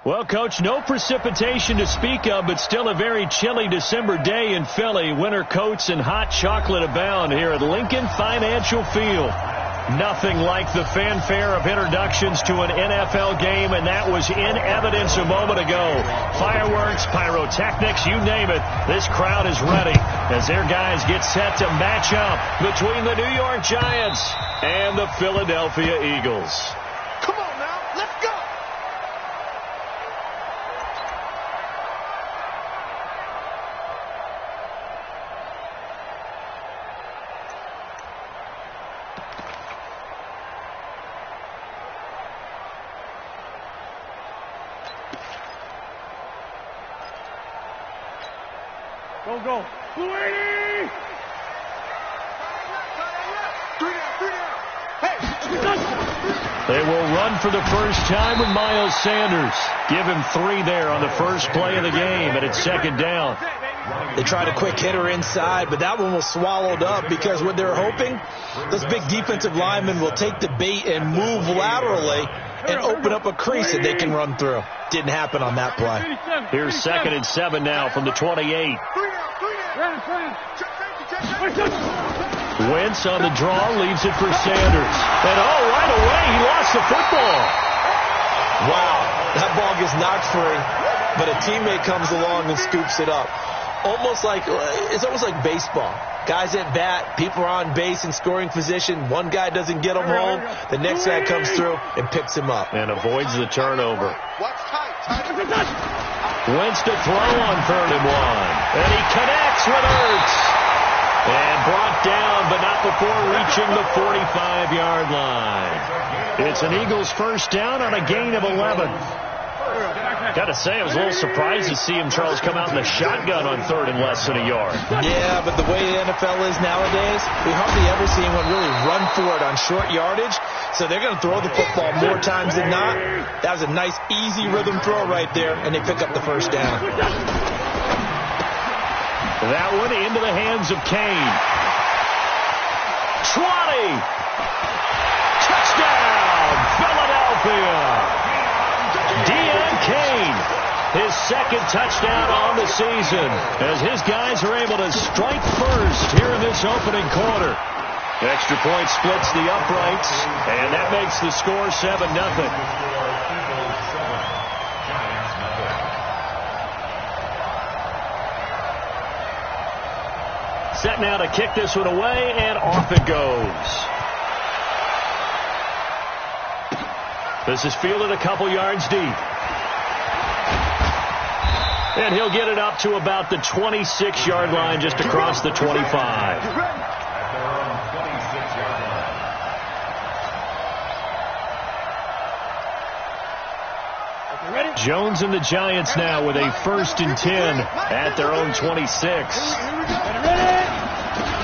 Well, Coach, no precipitation to speak of, but still a very chilly December day in Philly. Winter coats and hot chocolate abound here at Lincoln Financial Field. Nothing like the fanfare of introductions to an NFL game, and that was in evidence a moment ago. Fireworks, pyrotechnics, you name it. This crowd is ready as their guys get set to match up between the New York Giants and the Philadelphia Eagles. Come on now, let's go! Go. Blue 80! They will run for the first time with Miles Sanders. Give him 3 there on the first play of the game, and it's second down. They tried a quick hitter inside, but that one was swallowed up because what they're hoping, those big defensive linemen will take the bait and move laterally and open up a crease that they can run through. Didn't happen on that play. Here's 2nd and 7 now from the 28. Wentz on the draw, leaves it for Sanders. And right away, he lost the football. Wow, that ball gets knocked free, but a teammate comes along and scoops it up. It's almost like baseball. Guys at bat, people are on base in scoring position. One guy doesn't get him home. The next guy comes through and picks him up. And avoids the turnover. Wentz to throw on 3rd and 1. And he connects with Ertz. And brought down, but not before reaching the 45-yard line. It's an Eagles first down on a gain of 11. Got to say, I was a little surprised to see him, Charles, come out in the shotgun on 3rd and less than a yard. Yeah, but the way the NFL is nowadays, we hardly ever see anyone really run for it on short yardage. So they're going to throw the football more times than not. That was a nice, easy rhythm throw right there, and they pick up the first down. That one into the hands of Kane. 20. Touchdown, Philadelphia. Kane, his 2nd touchdown on the season, as his guys are able to strike first here in this opening quarter. Extra point splits the uprights, and that makes the score 7-0. Set now to kick this one away, and off it goes. This is fielded a couple yards deep. And he'll get it up to about the 26-yard line, just across the 25. Jones and the Giants now with a 1st and 10 at their own 26.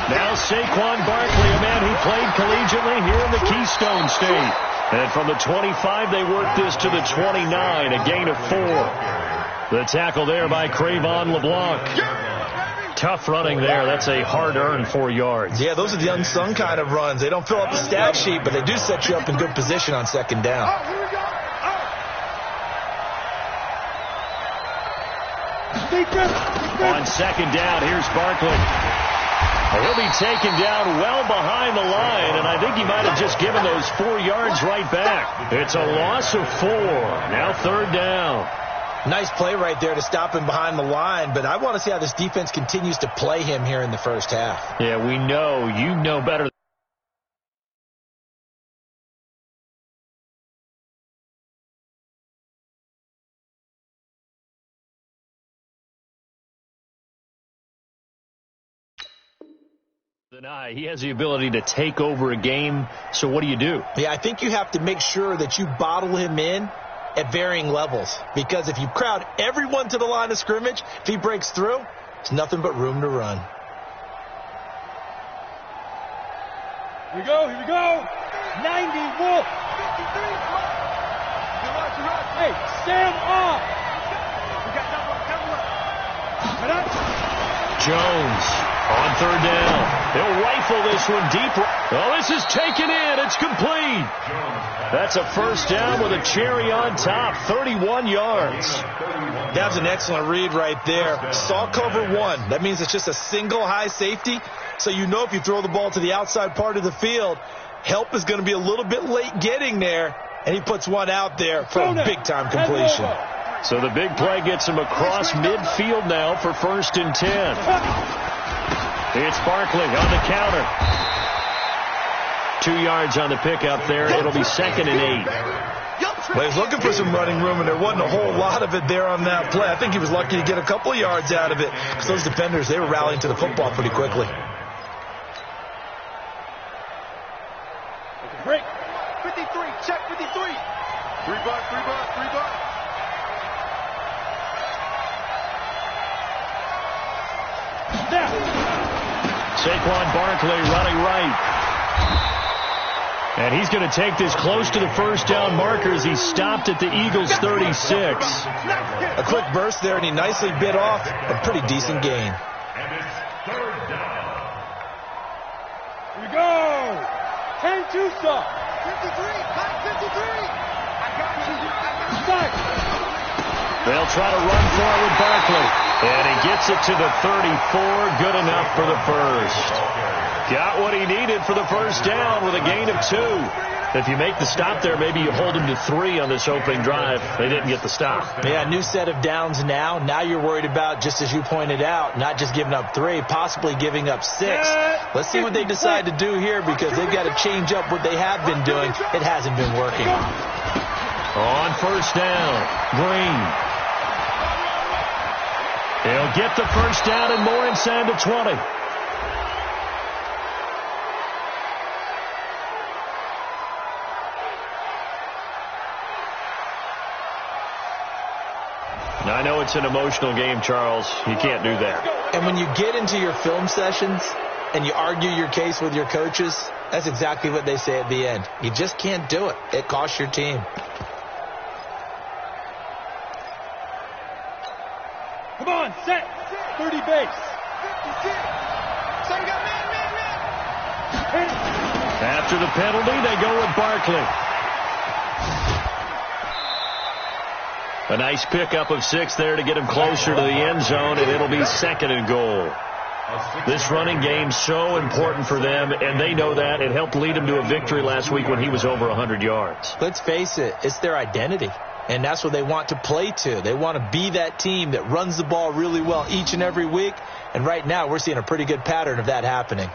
Now Saquon Barkley, a man who played collegiately here in the Keystone State. And from the 25, they work this to the 29, a gain of 4. The tackle there by Crayvon LeBlanc. Tough running there. That's a hard-earned 4 yards. Yeah, those are the unsung kind of runs. They don't fill up the stat sheet, but they do set you up in good position on 2nd down. On 2nd down, here's Barkley. He'll be taken down well behind the line, and I think he might have just given those 4 yards right back. It's a loss of 4. Now 3rd down. Nice play right there to stop him behind the line, but I want to see how this defense continues to play him here in the first half. Yeah, we know. You know better. He has the ability to take over a game, so what do you do? Yeah, I think you have to make sure that you bottle him in at varying levels, because if you crowd everyone to the line of scrimmage, if he breaks through, there's nothing but room to run. Here we go. 90, Wolf. Hey, stand off. Jones on 3rd down. He'll rifle this one deep. Oh, this is taken in. It's complete. That's a first down with a cherry on top, 31 yards. That was an excellent read right there. Saw cover one. That means it's just a single high safety. So you know if you throw the ball to the outside part of the field, help is going to be a little bit late getting there. And he puts one out there for a big-time completion. So the big play gets him across midfield now for 1st and 10. It's Barkley on the counter. 2 yards on the pickup there. It'll be 2nd and 8. Well, he was looking for some running room, and there wasn't a whole lot of it there on that play. I think he was lucky to get a couple of yards out of it because those defenders, they were rallying to the football pretty quickly. Break. 53, check 53. 3 buck, 3 buck, 3 buck. Saquon Barkley running right. And he's going to take this close to the first down marker as he stopped at the Eagles' 36. A quick burst there, and he nicely bit off a pretty decent gain. Here we go. 10-2 stop. 53, back 53. I got you. Back. They'll try to run forward Barkley. And he gets it to the 34. Good enough for the first. Got what he needed for the first down with a gain of 2. If you make the stop there, maybe you hold him to 3 on this opening drive. They didn't get the stop. Yeah, new set of downs now. Now you're worried about, just as you pointed out, not just giving up 3, possibly giving up 6. Let's see what they decide to do here because they've got to change up what they have been doing. It hasn't been working. On first down, Green. He'll get the first down and more inside the 20. Now, I know it's an emotional game, Charles. You can't do that. And when you get into your film sessions and you argue your case with your coaches, that's exactly what they say at the end. You just can't do it. It costs your team. Come on, set. 30 base. 56. So we got man. After the penalty, they go with Barkley. A nice pickup of 6 there to get him closer to the end zone, and it'll be 2nd and goal. This running game's so important for them, and they know that. It helped lead them to a victory last week when he was over 100 yards. Let's face it, it's their identity, and that's what they want to play to. They want to be that team that runs the ball really well each and every week, and right now we're seeing a pretty good pattern of that happening.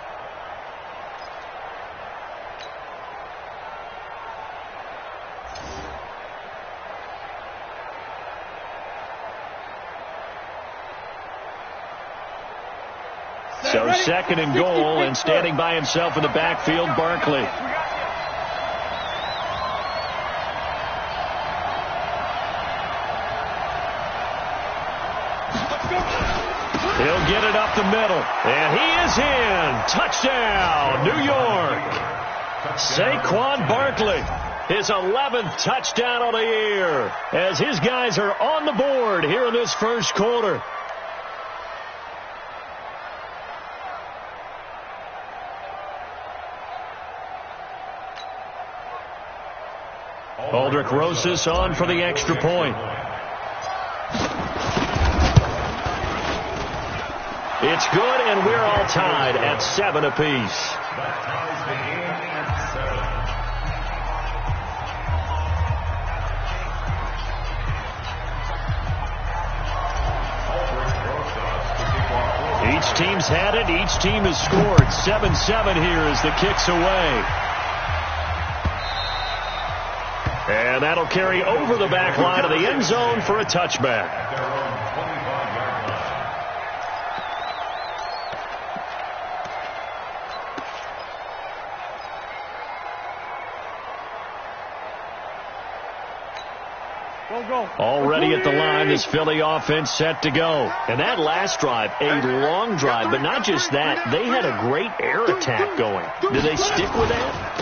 So 2nd and goal, and standing by himself in the backfield, Barkley. He'll get it up the middle, and he is in. Touchdown, New York. Saquon Barkley, his 11th touchdown of the year, as his guys are on the board here in this first quarter. Aldrich Rosas on for the extra point. It's good, and we're all tied at 7 apiece. Each team's had it. Each team has scored. 7-7 here as the kick's away. And that'll carry over the back line of the end zone for a touchback. Already at the line, this Philly offense set to go. And that last drive, a long drive, but not just that. They had a great air attack going. Do they stick with that?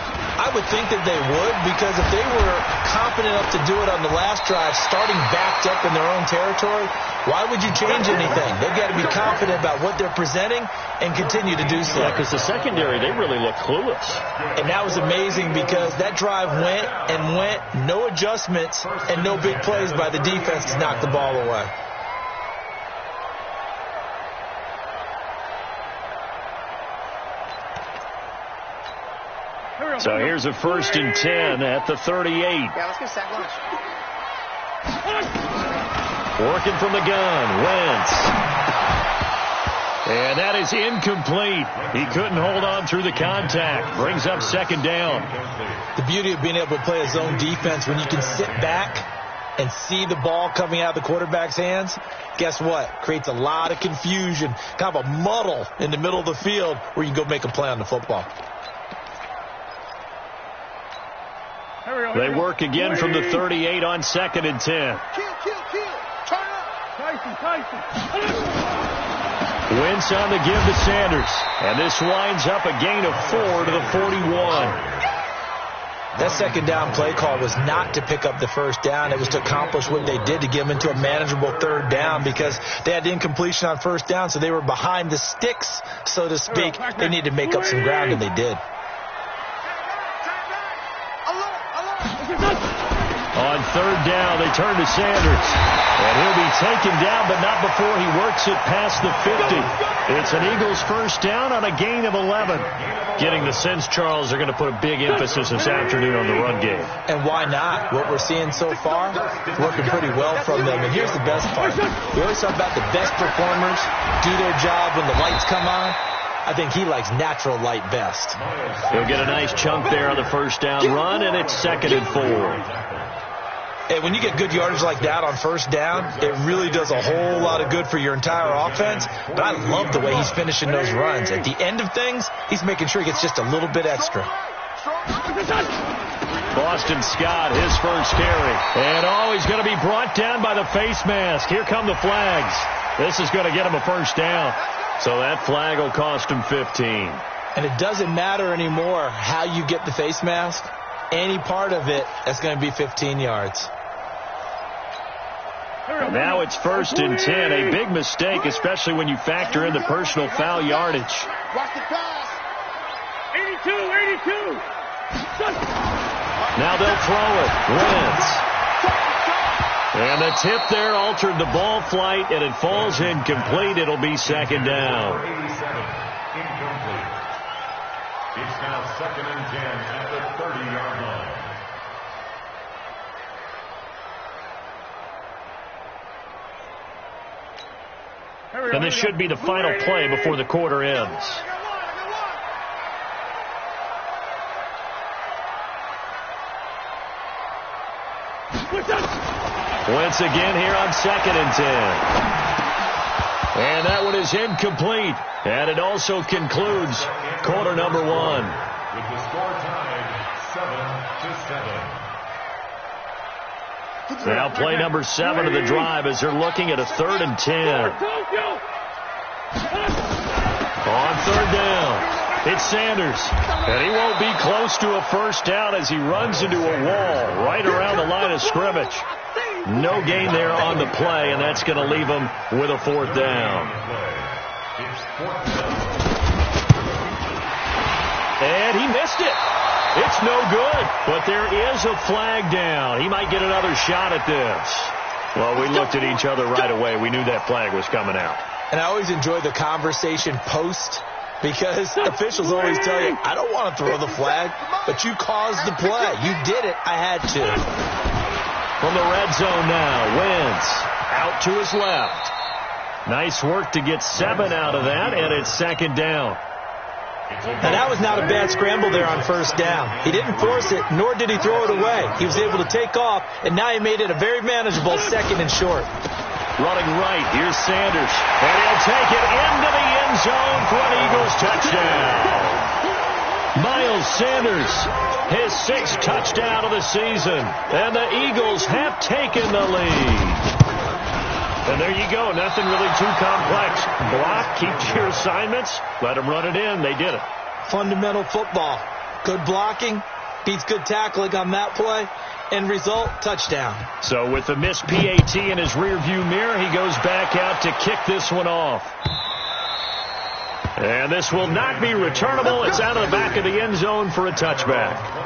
I would think that they would, because if they were confident enough to do it on the last drive, starting backed up in their own territory, why would you change anything? They've got to be confident about what they're presenting and continue to do so. Yeah, because the secondary, they really look clueless. And that was amazing because that drive went and went, no adjustments and no big plays by the defense to knock the ball away. So here's a 1st and 10 at the 38. Yeah, let's get sack lunch. Working from the gun, Wentz. And that is incomplete. He couldn't hold on through the contact. Brings up 2nd down. The beauty of being able to play a zone defense, when you can sit back and see the ball coming out of the quarterback's hands, guess what? Creates a lot of confusion, kind of a muddle in the middle of the field where you can go make a play on the football. They work again from the 38 on 2nd and 10. Kill. Turn up. Tyson. Wentz on the give to Sanders. And this winds up a gain of 4 to the 41. That 2nd down play call was not to pick up the 1st down. It was to accomplish what they did, to get them into a manageable 3rd down, because they had incompletion on 1st down, so they were behind the sticks, so to speak. They needed to make up some ground, and they did. On 3rd down, they turn to Sanders. And he'll be taken down, but not before he works it past the 50. It's an Eagles 1st down on a gain of 11. Getting the sense, Charles, they're going to put a big emphasis this afternoon on the run game. And why not? What we're seeing so far, working pretty well from them. And here's the best part. We always talk about the best performers do their job when the lights come on. I think he likes natural light best. He'll get a nice chunk there on the 1st down run, and it's 2nd and 4. And when you get good yardage like that on 1st down, it really does a whole lot of good for your entire offense. But I love the way he's finishing those runs. At the end of things, he's making sure he gets just a little bit extra. Boston Scott, his first carry. And he's going to be brought down by the face mask. Here come the flags. This is going to get him a 1st down. So that flag will cost him 15. And it doesn't matter anymore how you get the face mask. Any part of it, that's going to be 15 yards. Now it's 1st and 10. A big mistake, especially when you factor in the personal foul yardage. Watch the pass. 82. Now they'll throw it. Wentz. And the tip there altered the ball flight, and it falls incomplete. It'll be 2nd down. Incomplete. It's now 2nd and 10 at the 30-yard line. And this should be the final play before the quarter ends. Once again here on 2nd and 10. And that one is incomplete. And it also concludes quarter number 1. With the score tied 7-7. Now play number 7 of the drive as they're looking at a 3rd and 10. On 3rd down, it's Sanders. And he won't be close to a 1st down as he runs into a wall right around the line of scrimmage. No gain there on the play, and that's going to leave him with a 4th down. And he missed it. It's no good, but there is a flag down. He might get another shot at this. Well, we looked at each other right away. We knew that flag was coming out. And I always enjoy the conversation post, because officials always tell you, I don't want to throw the flag, but you caused the play. You did it. I had to. From the red zone now, Wentz out to his left. Nice work to get 7 out of that, and it's 2nd down. Now, that was not a bad scramble there on 1st down. He didn't force it, nor did he throw it away. He was able to take off, and now he made it a very manageable 2nd and short. Running right, here's Sanders. And he'll take it into the end zone for an Eagles touchdown. Miles Sanders, his 6th touchdown of the season. And the Eagles have taken the lead. And there you go. Nothing really too complex. Block, keep to your assignments, let them run it in. They did it. Fundamental football. Good blocking, Beats good tackling on that play. End result, touchdown. So with the missed PAT in his rearview mirror, he goes back out to kick this one off. And this will not be returnable. It's out of the back of the end zone for a touchback.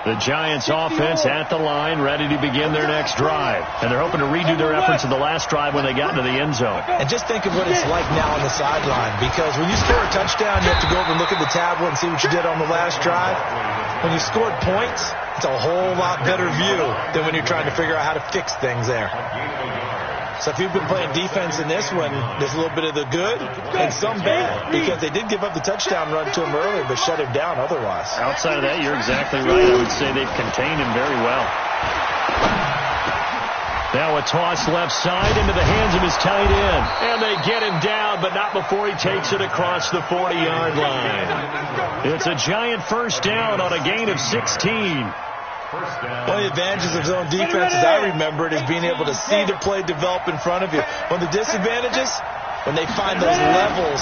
The Giants offense at the line, ready to begin their next drive. And they're hoping to redo their efforts of the last drive when they got into the end zone. And just think of what it's like now on the sideline, because when you score a touchdown, you have to go over and look at the tablet and see what you did on the last drive. When you scored points, it's a whole lot better view than when you're trying to figure out how to fix things there. So if you've been playing defense in this one, there's a little bit of the good and some bad, because they did give up the touchdown run to him earlier, but shut him down otherwise. Outside of that, you're exactly right. I would say they've contained him very well. Now a toss left side into the hands of his tight end. And they get him down, but not before he takes it across the 40-yard line. It's a Giant first down on a gain of 16. One of the advantages of zone defense, as I remember it, is being able to see the play develop in front of you. One of the disadvantages, when they find those levels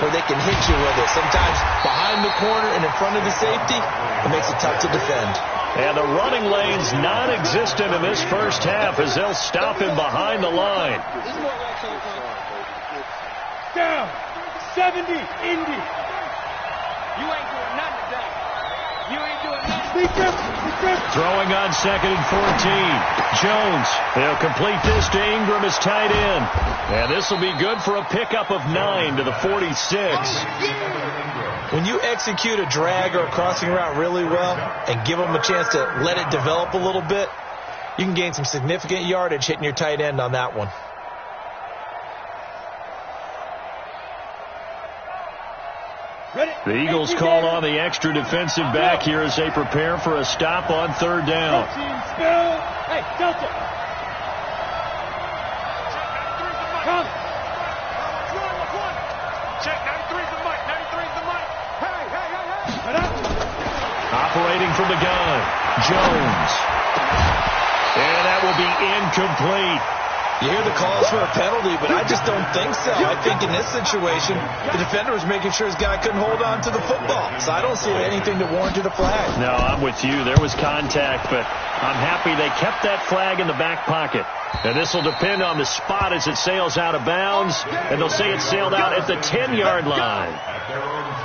where they can hit you with it. Sometimes behind the corner and in front of the safety, it makes it tough to defend. And the running lane's non-existent in this first half as they'll stop him behind the line. Down. 70, Indy. You ain't doing nothing today. You ain't doing nothing. Throwing on 2nd and 14. Jones, they'll complete this to Ingram as tight end. And this will be good for a pickup of 9 to the 46. When you execute a drag or a crossing route really well and give them a chance to let it develop a little bit, you can gain some significant yardage hitting your tight end on that one. The Eagles call on the extra defensive back here as they prepare for a stop on third down. Hey, Delta. Come. Check 93's the mic. 93's the mic. Hey. Operating from the gun, Jones. And that will be incomplete. You hear the calls for a penalty, but I just don't think so. I think in this situation, the defender was making sure his guy couldn't hold on to the football. So I don't see anything that warranted a flag. No, I'm with you. There was contact, but I'm happy they kept that flag in the back pocket. And this will depend on the spot as it sails out of bounds, and they'll say it sailed out at the 10-yard line.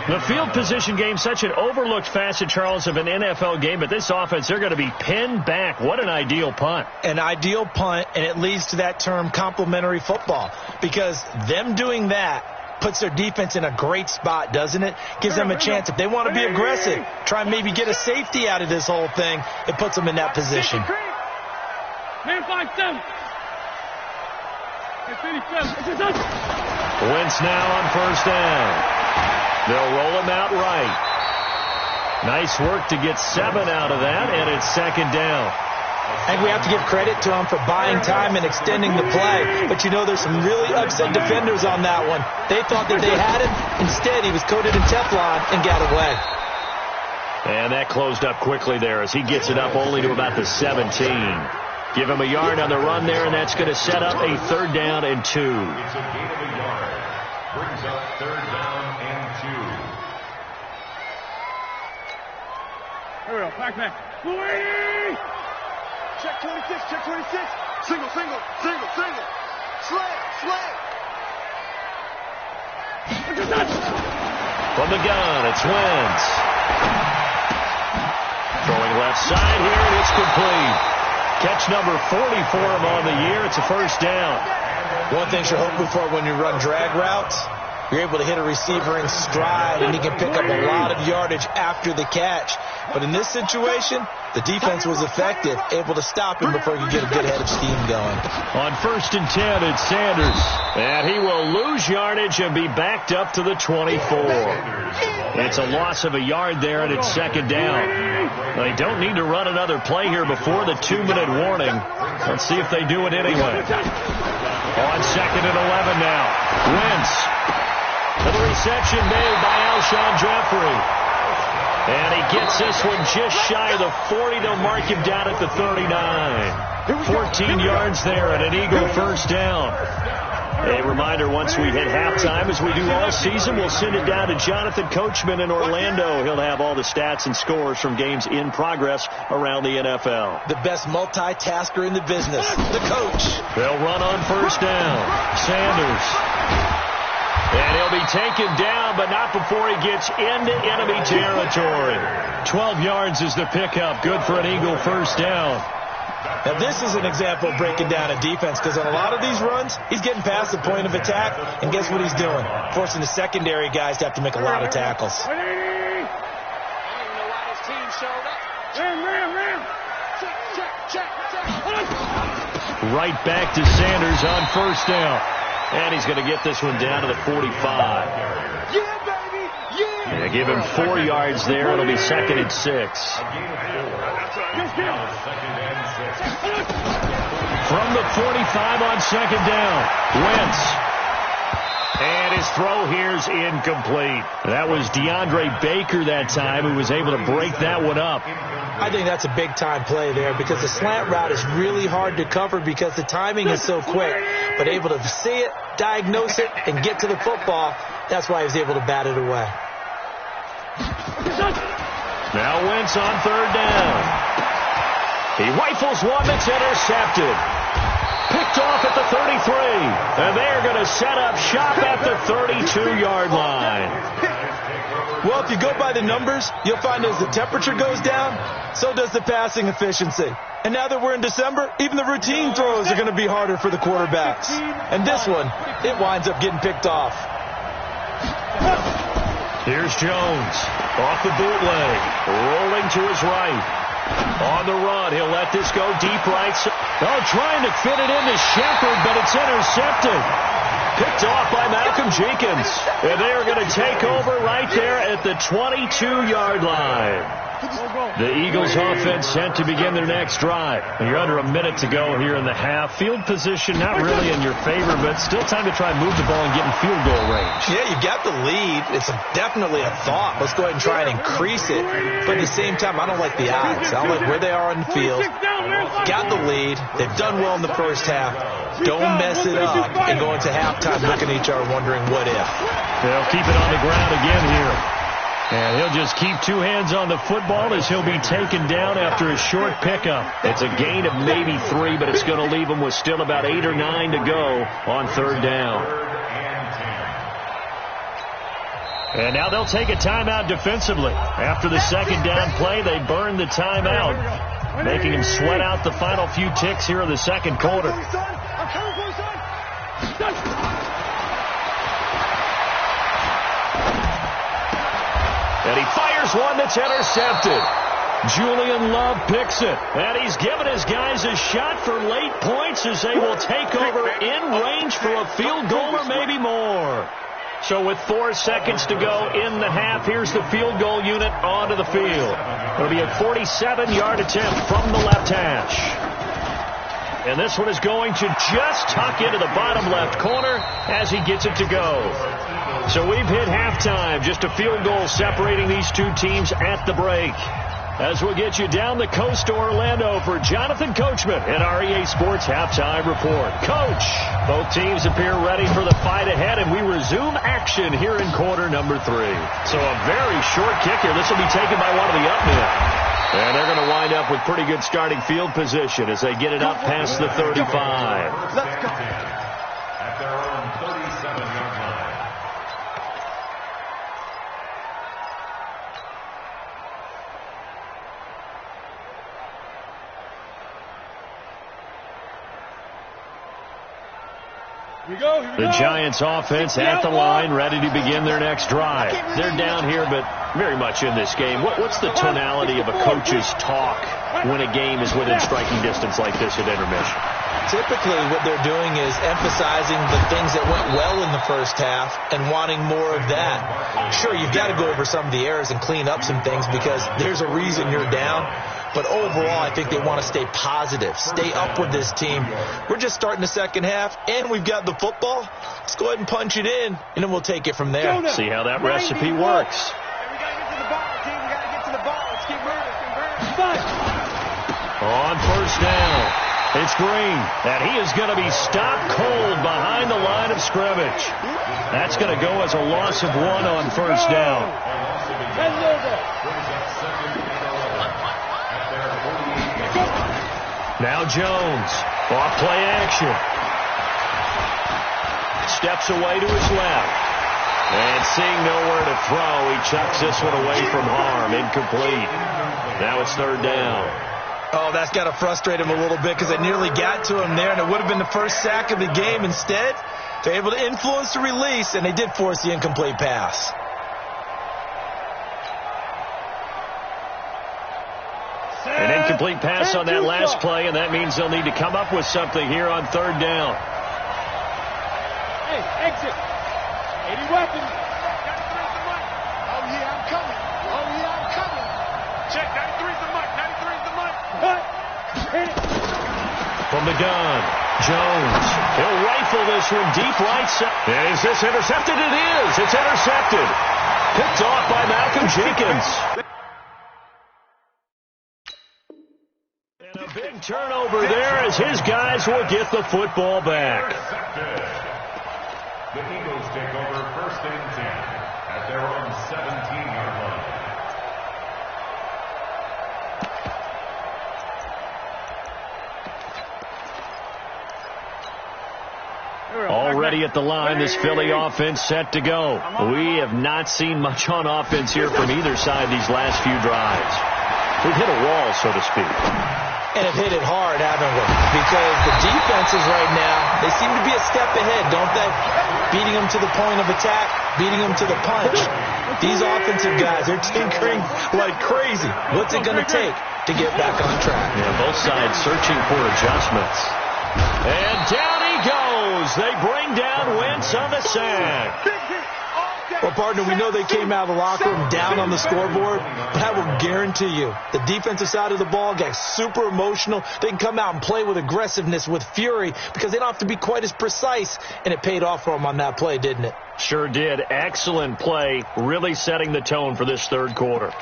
The field position game, such an overlooked facet, Charles, of an NFL game, but this offense, they're going to be pinned back. What an ideal punt. An ideal punt, and it leads to that term complementary football, because them doing that puts their defense in a great spot, doesn't it? Gives them a chance. If they want to be aggressive, try and maybe get a safety out of this whole thing, it puts them in that position. Man 5-7. Wentz now on first down. They'll roll him out right. Nice work to get 7 out of that, and it's second down. I think we have to give credit to him for buying time and extending the play. But, you know, there's some really upset defenders on that one. They thought that they had him. Instead, he was coated in Teflon and got away. And that closed up quickly there as he gets it up only to about the 17. Give him a yard on the run there, and that's going to set up a 3rd down and 2. It's a gain of a yard. Brings up 3rd down and 2. Hurry up, back. Check 26. Check 26. Single. Slam. From the gun, it's Wentz. Throwing left side here, and it's complete. Catch number 40 for him on the year. It's a first down. One thing you're hoping for when you run drag routes, you're able to hit a receiver in stride, and he can pick up a lot of yardage after the catch. But in this situation, the defense was effective, able to stop him before he could get a good head of steam going. On 1st and 10, it's Sanders. And he will lose yardage and be backed up to the 24. It's a loss of a yard there, and it's second down. They don't need to run another play here before the 2-minute warning. Let's see if they do it anyway. On 2nd and 11 now. Wentz. And the reception made by Alshon Jeffrey. And he gets this one just shy of the 40. They'll mark him down at the 39. 14 yards there and an Eagle first down. A reminder, once we hit halftime, as we do all season, we'll send it down to Jonathan Coachman in Orlando. He'll have all the stats and scores from games in progress around the NFL. The best multitasker in the business, the coach. They'll run on first down. Sanders. And he'll be taken down, but not before he gets into enemy territory. 12 yards is the pickup. Good for an Eagle first down. Now, this is an example of breaking down a defense, because on a lot of these runs, he's getting past the point of attack, and guess what he's doing? Forcing the secondary guys to have to make a lot of tackles. I don't even know why his team showed up. Ram. Check. Right back to Sanders on first down. And he's going to get this one down to the 45. Yeah, baby! Yeah! Yeah, give him 4 yards there. It'll be second and 6. From the 45 on second down, Wentz. And his throw here's incomplete. That was DeAndre Baker that time who was able to break that one up. I think that's a big-time play there, because the slant route is really hard to cover because the timing is so quick. But able to see it, diagnose it, and get to the football, that's why he was able to bat it away. Now Wentz on third down. He rifles one that's intercepted. Picked off at the 33. And they're going to set up shop at the 32-yard line. Well, if you go by the numbers, you'll find as the temperature goes down, so does the passing efficiency. And now that we're in December, even the routine throws are going to be harder for the quarterbacks. And this one, it winds up getting picked off. Here's Jones off the bootleg, rolling to his right. On the run, he'll let this go deep right. Oh, trying to fit it into Shepard, but it's intercepted. Picked off by Malcolm Jenkins. And they are going to take over right there at the 22-yard line. The Eagles offense set to begin their next drive. You're under a minute to go here in the half. Field position not really in your favor, but still time to try and move the ball and get in field goal range. Yeah, you got the lead. It's definitely a thought. Let's go ahead and try and increase it. But at the same time, I don't like the odds. I don't like where they are on the field. Got the lead. They've done well in the first half. Don't mess it up and go into halftime looking at each other wondering what if. They'll keep it on the ground again here. And he'll just keep two hands on the football as he'll be taken down after a short pickup. It's a gain of maybe 3, but it's going to leave him with still about 8 or 9 to go on third down. And now they'll take a timeout defensively. After the second down play, they burn the timeout, making him sweat out the final few ticks here in the second quarter. And he fires one that's intercepted. Julian Love picks it. And he's given his guys a shot for late points as they will take over in range for a field goal or maybe more. So with 4 seconds to go in the half, here's the field goal unit onto the field. It'll be a 47-yard attempt from the left hash. And this one is going to just tuck into the bottom left corner as he gets it to go. So we've hit halftime, just a field goal separating these two teams at the break. As we'll get you down the coast to Orlando for Jonathan Coachman in our EA Sports Halftime Report. Coach, both teams appear ready for the fight ahead, and we resume action here in quarter number 3. So a very short kick here. This will be taken by one of the up men. And they're going to wind up with pretty good starting field position as they get it up past the 35. Let's go. At their own 37-yard line. The Giants offense at the line, ready to begin their next drive. They're down here, but very much in this game. What's the tonality of a coach's talk when a game is within striking distance like this at intermission? Typically, what they're doing is emphasizing the things that went well in the first half and wanting more of that. Sure, you've got to go over some of the errors and clean up some things because there's a reason you're down. But overall, I think they want to stay positive, stay up with this team. We're just starting the second half, and we've got the football. Let's go ahead and punch it in, and then we'll take it from there. See how that recipe works. We got to get to the ball, team. We got to get On first down, it's Green, and he is going to be stopped cold behind the line of scrimmage. That's going to go as a loss of 1 on first down. Now Jones, off play action. Steps away to his left. And seeing nowhere to throw, he chucks this one away from harm. Incomplete. Now it's third down. Oh, that's got to frustrate him a little bit because they nearly got to him there, and it would have been the first sack of the game. Instead, they're able to influence the release, and they did force the incomplete pass. An incomplete pass on that last play, and that means they'll need to come up with something here on third down. Hey, exit. 80 weapons. Oh, yeah, I'm coming. Oh, yeah, I'm coming. Check, 93's the mark. 93's the mark. Hit it. From the gun, Jones. He'll rifle this one deep right side. Is this intercepted? It is. It's intercepted. Picked off by Malcolm Jenkins. And a big turnover there as his guys will get the football back. The Eagles take over first and 10 at their own 17-yard line. Already at the line, this Philly offense set to go. We have not seen much on offense here from either side these last few drives. We've hit a wall, so to speak. And have hit it hard, haven't we? Because the defenses right now, they seem to be a step ahead, don't they? Beating them to the point of attack, beating them to the punch. These offensive guys, they're tinkering like crazy. What's it going to take to get back on track? Yeah, both sides searching for adjustments. And down he goes. They bring down Wentz on the sack. Well, partner, we know they came out of the locker room down on the scoreboard, but I will guarantee you the defensive side of the ball got super emotional. They can come out and play with aggressiveness, with fury, because they don't have to be quite as precise, and it paid off for them on that play, didn't it? Sure did. Excellent play, really setting the tone for this third quarter.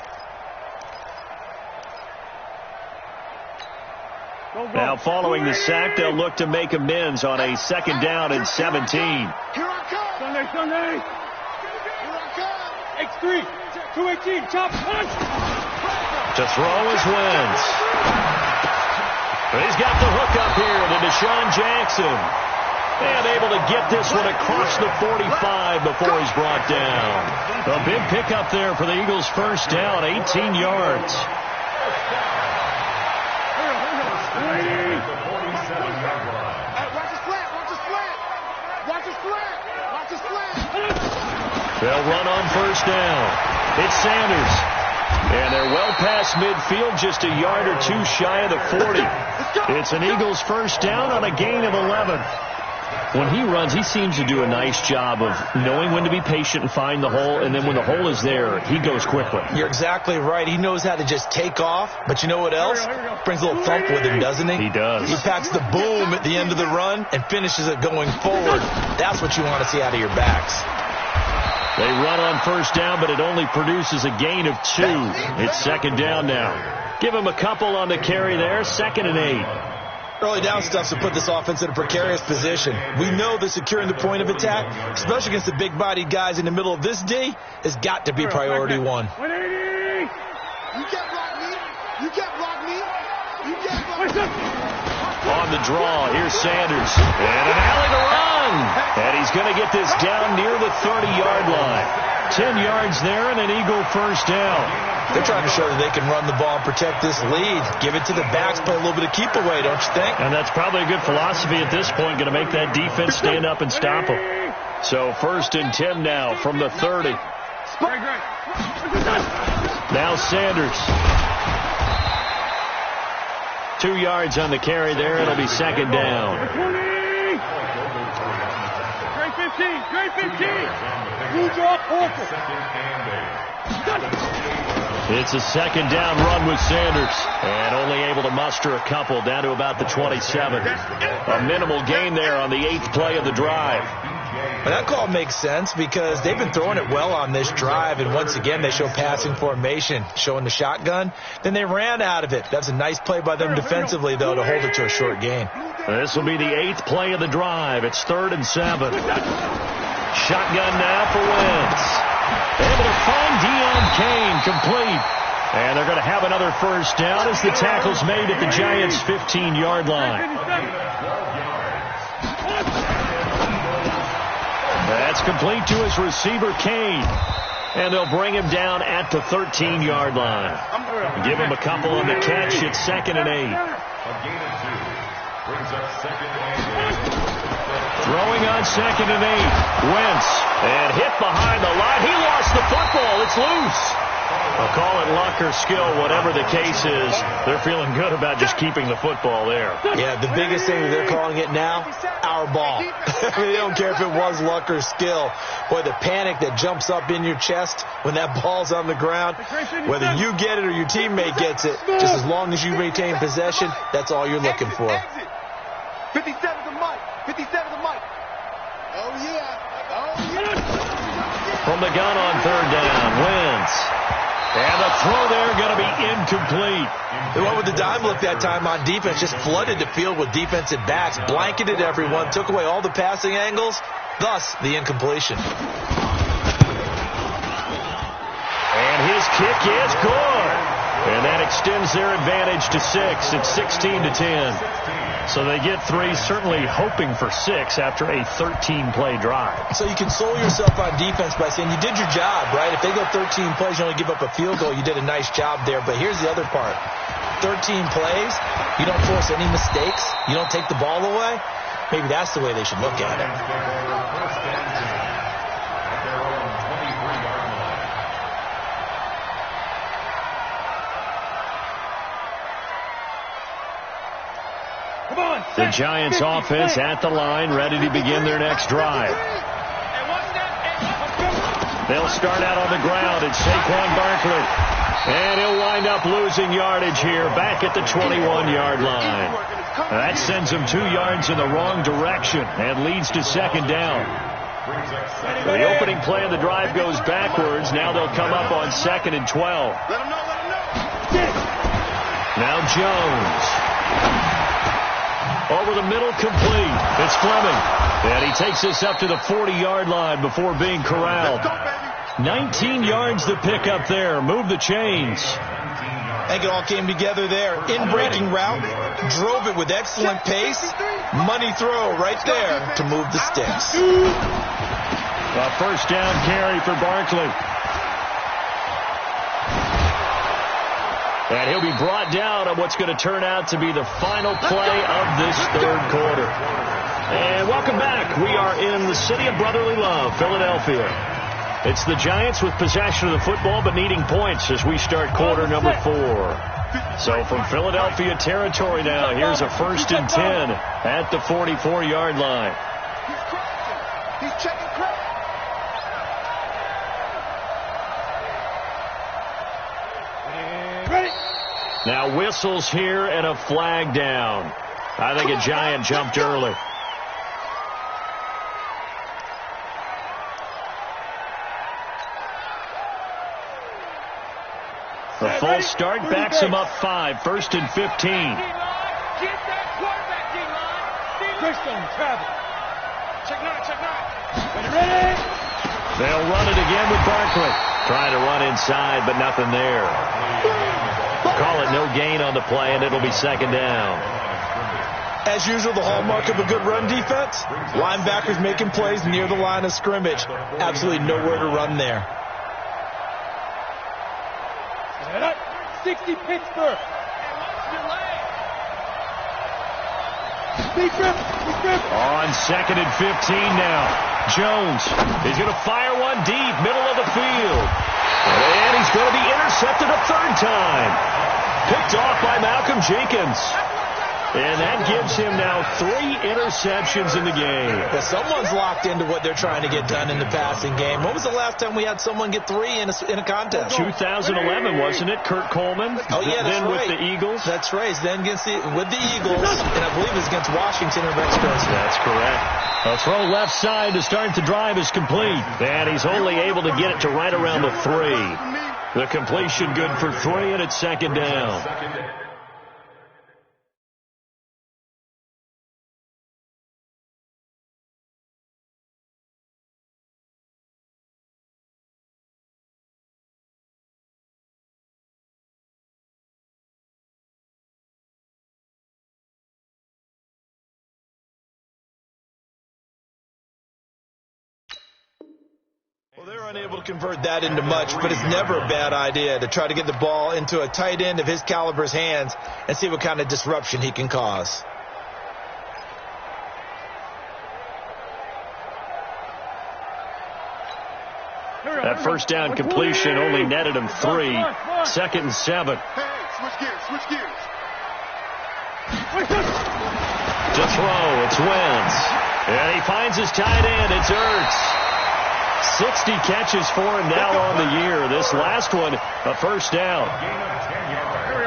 Now, following the sack, they'll look to make amends on a second down and 17. Here I come. Sunday. X3, 218, chop, punch. To throw is Wentz. But he's got the hook up here to Deshaun Jackson. And able to get this one across the 45 before he's brought down. A big pickup there for the Eagles' first down, 18 yards. They'll run on first down. It's Sanders. And they're well past midfield, just a yard or two shy of the 40. It's an Eagles first down on a gain of 11. When he runs, he seems to do a nice job of knowing when to be patient and find the hole, and then when the hole is there, he goes quickly. You're exactly right. He knows how to just take off, but you know what else? Brings a little thump with him, doesn't he? He does. He packs the boom at the end of the run and finishes it going forward. That's what you want to see out of your backs. They run on first down, but it only produces a gain of 2. It's second down now. Give him a couple on the carry there, 2nd and 8. Early down stuff's to put this offense in a precarious position. We know that securing the point of attack, especially against the big-bodied guys in the middle of this D, has got to be priority 1. 180. You can't block me. You can't block me. You can't block me. On the draw, here's Sanders. And an alley to run. And he's going to get this down near the 30-yard line. 10 yards there and an Eagle first down. They're trying to show that they can run the ball and protect this lead. Give it to the backs, play a little bit of keep away, don't you think? And that's probably a good philosophy at this point, going to make that defense stand up and stop them. So 1st and 10 now from the 30. Now Sanders. 2 yards on the carry there. It'll be second down. Great 15. Great 15. It's a second down run with Sanders. And only able to muster a couple down to about the 27. A minimal gain there on the 8th play of the drive. But that call makes sense because they've been throwing it well on this drive, and once again they show passing formation, showing the shotgun. Then they ran out of it. That's a nice play by them defensively, though, to hold it to a short gain. This will be the 8th play of the drive. It's 3rd and 7. Shotgun now for Wentz. Able to find Deon Cain, complete. And they're going to have another first down as the tackle's made at the Giants' 15-yard line. That's complete to his receiver, Cain. And they'll bring him down at the 13-yard line. Give him a couple on the catch. It's 2nd and 8. Throwing on 2nd and 8. Wentz. And hit behind the line. He lost the football. It's loose. I'll call it luck or skill, whatever the case is. They're feeling good about just keeping the football there. Yeah, the biggest thing that they're calling it now, our ball. They don't care if it was luck or skill. Boy, the panic that jumps up in your chest when that ball's on the ground, whether you get it or your teammate gets it, just as long as you retain possession, that's all you're looking for. 57 to Mike. 57 to Mike. Oh, yeah. Oh, yeah. From the gun on 3rd down, Wentz. And the throw there going to be incomplete. They went with the dime look that time on defense, just flooded the field with defensive backs, blanketed everyone, took away all the passing angles, thus the incompletion. And his kick is good. And that extends their advantage to 6. It's 16 to 10. So they get 3, certainly hoping for 6 after a 13-play drive. So you console yourself on defense by saying you did your job, right? If they go 13 plays, you only give up a field goal, you did a nice job there. But here's the other part. 13 plays, you don't force any mistakes, you don't take the ball away. Maybe that's the way they should look at it. The Giants offense at the line, ready to begin their next drive. They'll start out on the ground. It's Saquon Barkley. And he'll wind up losing yardage here back at the 21-yard line. That sends him 2 yards in the wrong direction and leads to 2nd down. The opening play of the drive goes backwards. Now they'll come up on 2nd and 12. Now Jones. Over the middle, complete. It's Fleming. And he takes this up to the 40-yard line before being corralled. 19 yards to pick up there. Move the chains. I think it all came together there. In-breaking route. Drove it with excellent pace. Money throw right there to move the sticks. A first down carry for Barkley. And he'll be brought down on what's going to turn out to be the final play of this 3rd quarter. And welcome back. We are in the city of brotherly love, Philadelphia. It's the Giants with possession of the football but needing points as we start quarter number 4. So from Philadelphia territory now, here's a 1st and 10 at the 44-yard line. He's checking crack. Now whistles here and a flag down. I think a Giant jumped early. The false start backs him up 5, 1st and 15. They'll run it again with Barkley. Trying to run inside, but nothing there. Call it no gain on the play, and it'll be 2nd down. As usual, the hallmark of a good run defense, linebackers making plays near the line of scrimmage. Absolutely nowhere to run there. 60 Pittsburgh. On 2nd and 15 now. Jones is going to fire one deep, middle of the field. And he's going to be intercepted a 3rd time. Picked off by Malcolm Jenkins. And that gives him now 3 interceptions in the game. Well, someone's locked into what they're trying to get done in the passing game. When was the last time we had someone get 3 in a contest? 2011, wasn't it? Kurt Coleman. Oh, yeah, that's then right. with the Eagles. That's right. Then with the Eagles, and I believe it was against Washington or Rex Grossman. That's correct. A throw left side to start the drive is complete. And he's only able to get it to right around the 3. The completion good for 3, and it's second down. Well, they're unable to convert that into much, but it's never a bad idea to try to get the ball into a tight end of his caliber's hands and see what kind of disruption he can cause. That first down completion only netted him 3. Second and 7. Hey, switch gears, switch gears. To throw, it's Wentz. And he finds his tight end, it's Ertz. 60 catches for him now on the year. This last one, a first down.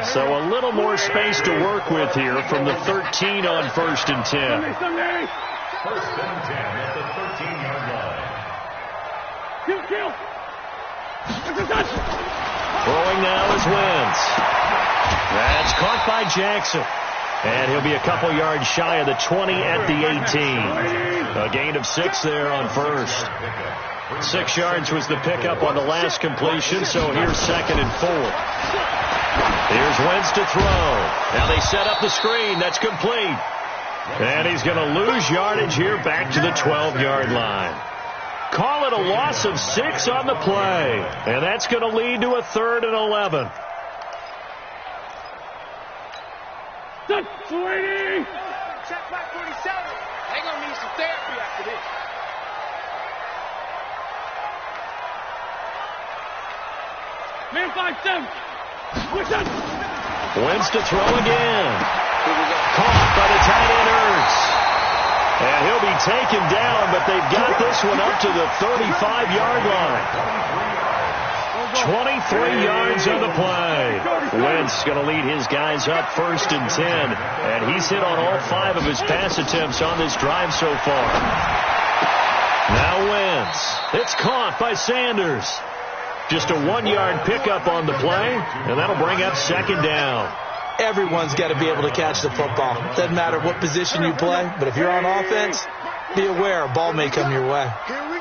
So a little more space to work with here from the 13 on first and 10. First and 10 at the 13-yard line. Throwing now is Wentz. That's caught by Jackson. And he'll be a couple yards shy of the 20 at the 18. A gain of 6 there on first. 6 yards was the pickup on the last completion, so here's second and 4. Here's Wentz to throw. Now they set up the screen. That's complete. And he's going to lose yardage here back to the 12-yard line. Call it a loss of 6 on the play. And that's going to lead to a 3rd and 11. Check back 47. They're going to need some therapy after this. Man 5-7. Wentz to throw again. Caught by the tight end Ertz. And he'll be taken down, but they've got this one up to the 35-yard line. 23 yards on the play. Wentz going to lead his guys up first and 10. And he's hit on all 5 of his pass attempts on this drive so far. Now Wentz. It's caught by Sanders. Just a 1-yard pickup on the play, and that'll bring up second down. Everyone's got to be able to catch the football. Doesn't matter what position you play, but if you're on offense, be aware a ball may come your way.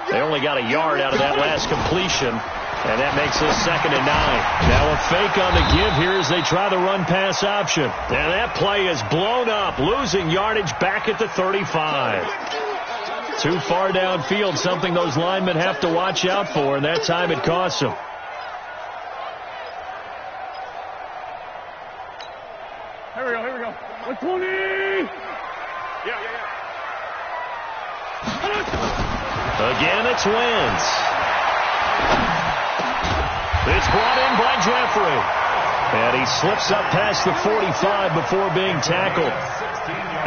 They only got a yard out of that last completion, and that makes this second and 9. Now a fake on the give here as they try the run-pass option. And that play is blown up, losing yardage back at the 35. Too far downfield, something those linemen have to watch out for, and that time it costs them. Here we go. 120! Yeah. Again, it's Wentz. It's brought in by Jeffrey. And he slips up past the 45 before being tackled.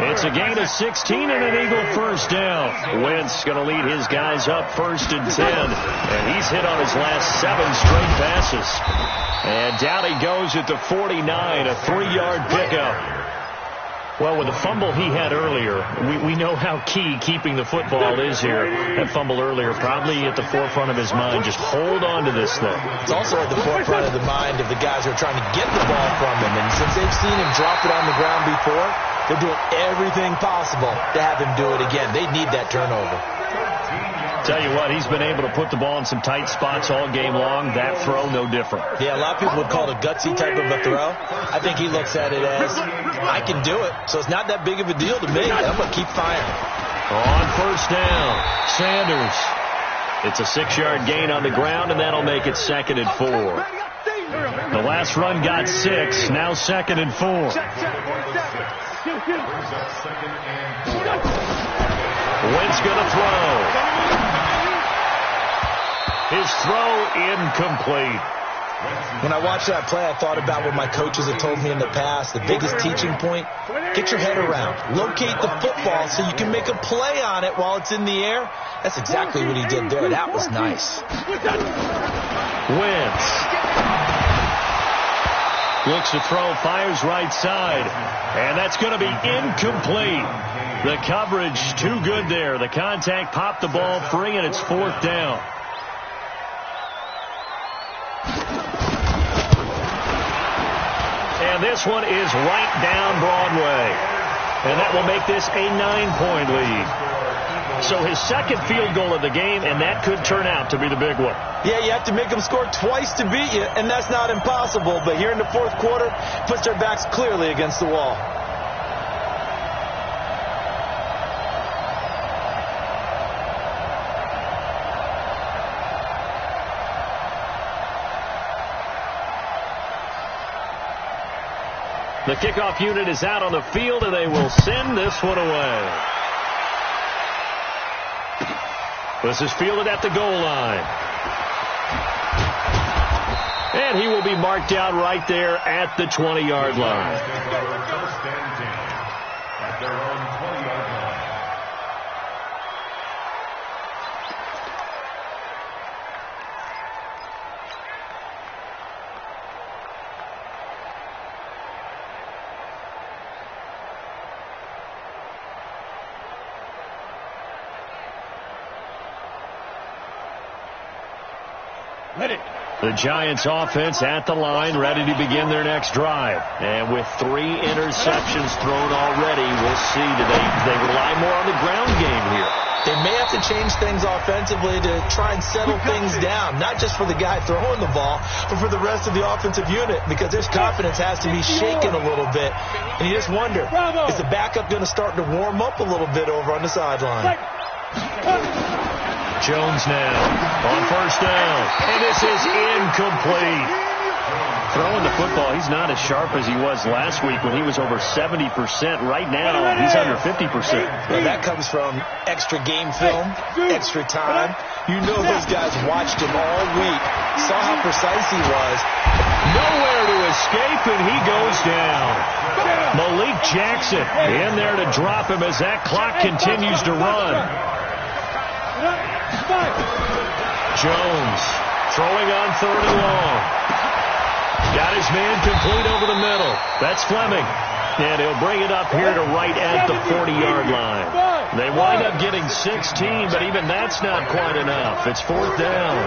It's a gain of 16 and an Eagle first down. Wentz going to lead his guys up first and 10. And he's hit on his last 7 straight passes. And down he goes at the 49, a 3-yard pickup. Well, with the fumble he had earlier, we know how key keeping the football is here. That fumble earlier probably at the forefront of his mind. Just hold on to this thing. It's also at the forefront of the mind of the guys who are trying to get the ball from him. And since they've seen him drop it on the ground before, they're doing everything possible to have him do it again. They need that turnover. Tell you what, he's been able to put the ball in some tight spots all game long. That throw, no different. Yeah, a lot of people would call it a gutsy type of a throw. I think he looks at it as, I can do it, so it's not that big of a deal to me. I'm going to keep firing. On first down, Sanders. It's a 6-yard gain on the ground, and that'll make it second and 4. The last run got 6, now second and 4. Wentz going to throw. His throw incomplete. When I watched that play, I thought about what my coaches have told me in the past. The biggest teaching point, Get your head around. Locate the football so you can make a play on it while it's in the air. That's exactly what he did there. That was nice. Wentz looks to throw, fires right side, and that's going to be incomplete. The coverage too good there. The contact popped the ball free, and it's 4th down. And this one is right down Broadway. And that will make this a 9-point lead. So his second field goal of the game, and that could turn out to be the big one. Yeah, you have to make them score twice to beat you, and that's not impossible. But here in the 4th quarter, puts their backs clearly against the wall. The kickoff unit is out on the field, and they will send this one away. This is fielded at the goal line. And he will be marked out right there at the 20-yard line. First and 10 at their own 20-yard line. The Giants offense at the line, ready to begin their next drive. And with 3 interceptions thrown already, we'll see. Do they rely more on the ground game here? They may have to change things offensively to try and settle things down, not just for the guy throwing the ball, but for the rest of the offensive unit, because his confidence has to be shaken a little bit. And you just wonder, is the backup going to start to warm up a little bit over on the sideline? Jones now on first down, and this is incomplete. Throwing the football, he's not as sharp as he was last week when he was over 70%. Right now, he's under 50%. Well, that comes from extra game film, extra time. You know those guys watched him all week, saw how precise he was. Nowhere to escape, and he goes down. Malik Jackson in there to drop him as that clock continues to run. Jones throwing on 3rd and long. Got his man complete over the middle. That's Fleming. And he'll bring it up here to right at the 40-yard line. They wind up getting 16, but even that's not quite enough. It's 4th down.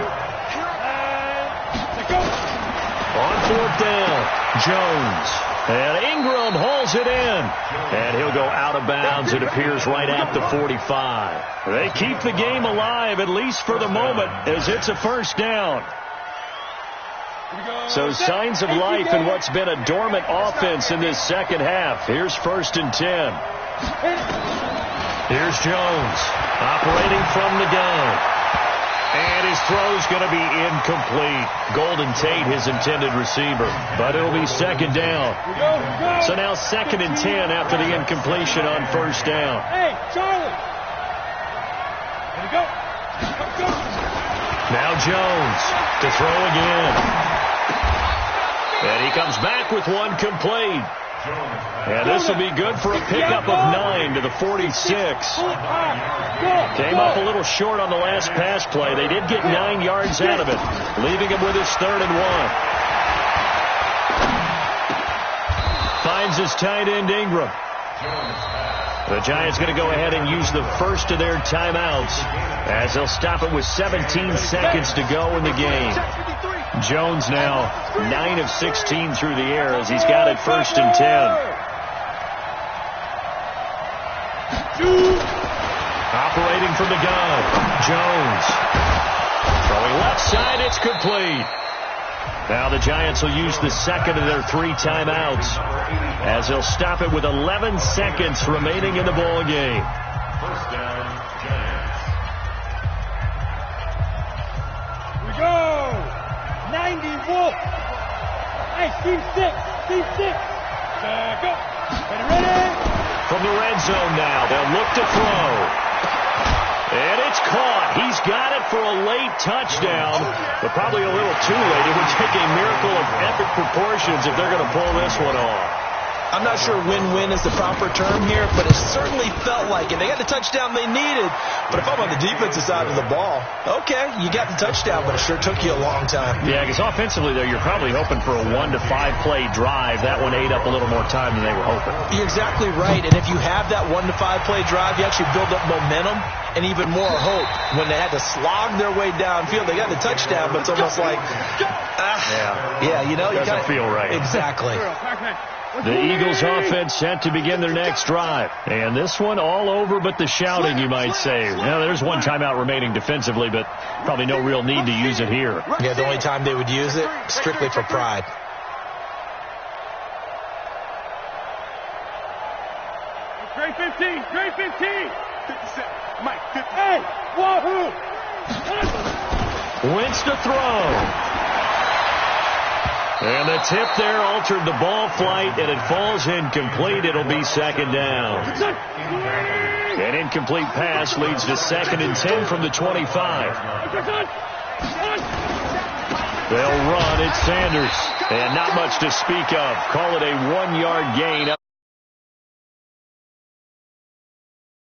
On 4th down, Jones. And Ingram hauls it in. And he'll go out of bounds, it appears, right at the 45. They keep the game alive, at least for the moment, as it's a first down. So signs of life in what's been a dormant offense in this second half. Here's 1st and 10. Here's Jones operating from the gun. And his throw's going to be incomplete. Golden Tate, his intended receiver. But it'll be 2nd down. So now 2nd and 10 after the incompletion on first down. Hey, Charlie. Here we go. Now Jones to throw again. And he comes back with one complete. And this will be good for a pickup of 9 to the 46. Came up a little short on the last pass play. They did get 9 yards out of it, leaving him with his 3rd and 1. Finds his tight end Ingram. The Giants going to go ahead and use the first of their timeouts as they'll stop it with 17 seconds to go in the game. Jones now 9 of 16 through the air as he's got it 1st and 10. Operating from the gun, Jones. Throwing left side, it's complete. Now the Giants will use the second of their 3 timeouts as they'll stop it with 11 seconds remaining in the ball game. First down, Giants. Here we go. 94. Hey, team 6. Team 6. Go. Ready. From the red zone now, they'll look to throw. And it's caught. He's got it for a late touchdown, but probably a little too late. It would take a miracle of epic proportions if they're going to pull this one off. I'm not sure win-win is the proper term here, but it certainly felt like it. They got the touchdown they needed, but if I'm on the defensive side of the ball, okay, you got the touchdown, but it sure took you a long time. Yeah, because offensively there, you're probably hoping for a 1 to 5 play drive. That one ate up a little more time than they were hoping. You're exactly right, and if you have that 1 to 5 play drive, you actually build up momentum and even more hope. When they had to slog their way downfield, they got the touchdown, but it's almost like, you know, doesn't feel right. Exactly. The Eagles offense set to begin their next drive. And this one all over but the shouting, you might say. Now, there's one timeout remaining defensively, but probably no real need to use it here. Yeah, the only time they would use it, strictly for pride. Great 15, great 15. 57, Mike, 50. Hey, wahoo! Wentz to throw. And the tip there altered the ball flight, and it falls incomplete. It'll be second down. An incomplete pass leads to 2nd and 10 from the 25. They'll run. It's Sanders. And not much to speak of. Call it a 1-yard gain.